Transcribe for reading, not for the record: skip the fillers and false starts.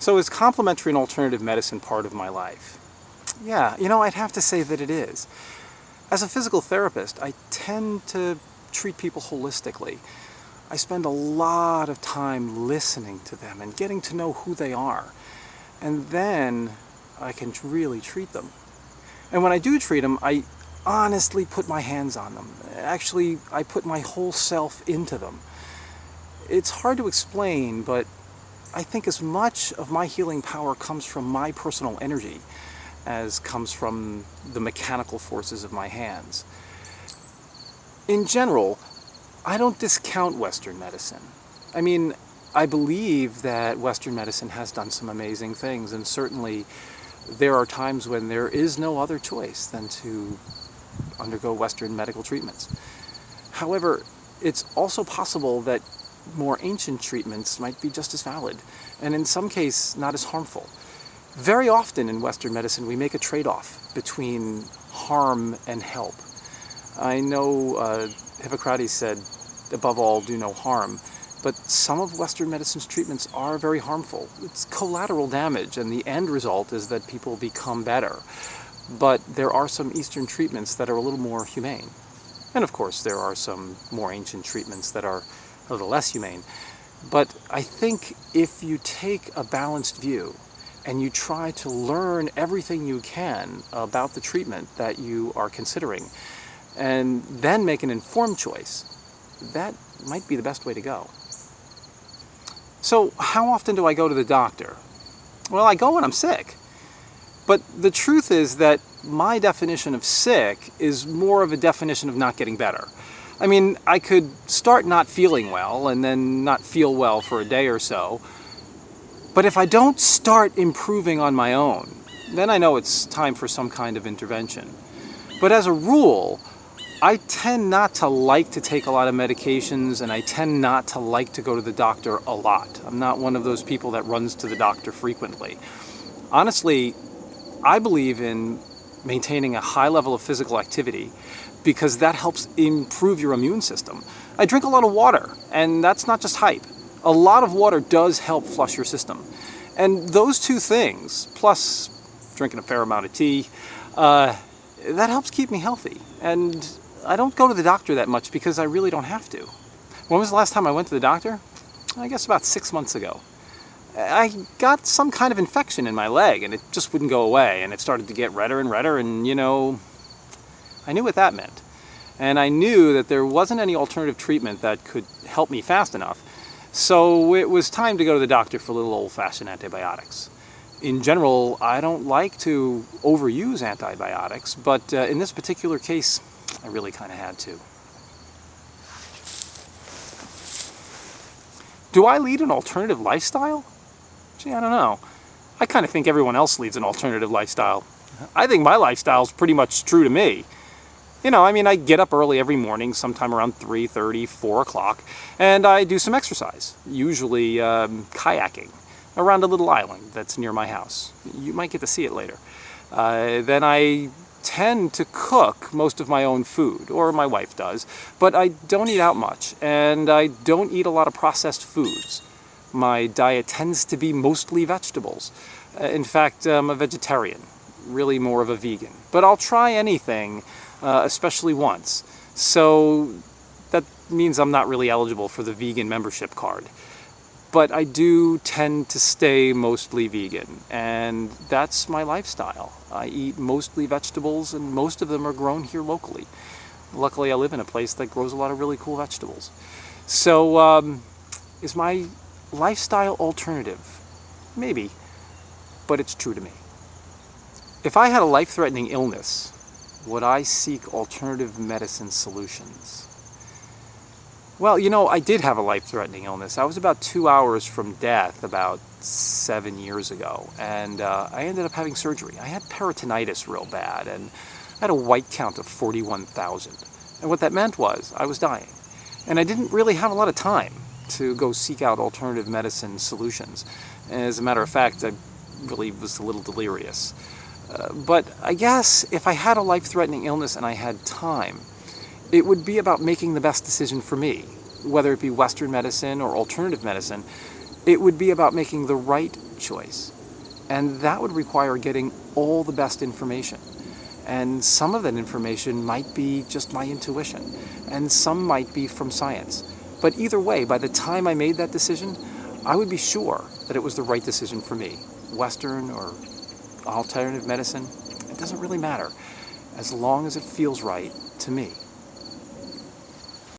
So is complementary and alternative medicine part of my life? Yeah, I'd have to say that it is. As a physical therapist, I tend to treat people holistically. I spend a lot of time listening to them and getting to know who they are. And then I can really treat them. And when I do treat them, I honestly put my hands on them. Actually, I put my whole self into them. It's hard to explain, but I think as much of my healing power comes from my personal energy as comes from the mechanical forces of my hands. In general, I don't discount Western medicine. I mean, I believe that Western medicine has done some amazing things, and certainly there are times when there is no other choice than to undergo Western medical treatments. However, it's also possible that more ancient treatments might be just as valid, and in some cases not as harmful. Very often in Western medicine we make a trade-off between harm and help. I know Hippocrates said, above all, do no harm, but some of Western medicine's treatments are very harmful. It's collateral damage, and the end result is that people become better. But there are some Eastern treatments that are a little more humane. And of course there are some more ancient treatments that are a little less humane. But I think if you take a balanced view and you try to learn everything you can about the treatment that you are considering, and then make an informed choice, that might be the best way to go. So how often do I go to the doctor? Well, I go when I'm sick. But the truth is that my definition of sick is more of a definition of not getting better. I mean, I could start not feeling well and then not feel well for a day or so. But if I don't start improving on my own, then I know it's time for some kind of intervention. But as a rule, I tend not to like to take a lot of medications, and I tend not to like to go to the doctor a lot. I'm not one of those people that runs to the doctor frequently. Honestly, I believe in maintaining a high level of physical activity because that helps improve your immune system. I drink a lot of water, and that's not just hype. A lot of water does help flush your system. And those two things, plus drinking a fair amount of tea, that helps keep me healthy. And I don't go to the doctor that much because I really don't have to. When was the last time I went to the doctor? I guess about 6 months ago. I got some kind of infection in my leg, and it just wouldn't go away, and it started to get redder and redder, and I knew what that meant. And I knew that there wasn't any alternative treatment that could help me fast enough, so it was time to go to the doctor for little old-fashioned antibiotics. In general, I don't like to overuse antibiotics, but in this particular case, I really kind of had to. Do I lead an alternative lifestyle? Gee, I don't know. I kind of think everyone else leads an alternative lifestyle. I think my lifestyle's pretty much true to me. I get up early every morning, sometime around 3:30, 4 o'clock, and I do some exercise, usually kayaking, around a little island that's near my house. You might get to see it later. Then I tend to cook most of my own food, or my wife does, but I don't eat out much, and I don't eat a lot of processed foods. My diet tends to be mostly vegetables. In fact, I'm a vegetarian, really more of a vegan. But I'll try anything, especially once. So that means I'm not really eligible for the vegan membership card. But I do tend to stay mostly vegan, and that's my lifestyle. I eat mostly vegetables, and most of them are grown here locally. Luckily, I live in a place that grows a lot of really cool vegetables. So, is my lifestyle alternative? Maybe, but it's true to me. If I had a life-threatening illness, would I seek alternative medicine solutions? Well, I did have a life-threatening illness. I was about 2 hours from death about 7 years ago, and I ended up having surgery. I had peritonitis real bad, and I had a white count of 41,000. And what that meant was I was dying. And I didn't really have a lot of time to go seek out alternative medicine solutions. As a matter of fact, I really was a little delirious. But I guess if I had a life-threatening illness and I had time, it would be about making the best decision for me. Whether it be Western medicine or alternative medicine, it would be about making the right choice. And that would require getting all the best information. And some of that information might be just my intuition, and some might be from science. But either way, by the time I made that decision, I would be sure that it was the right decision for me. Western or alternative medicine, it doesn't really matter, as long as it feels right to me.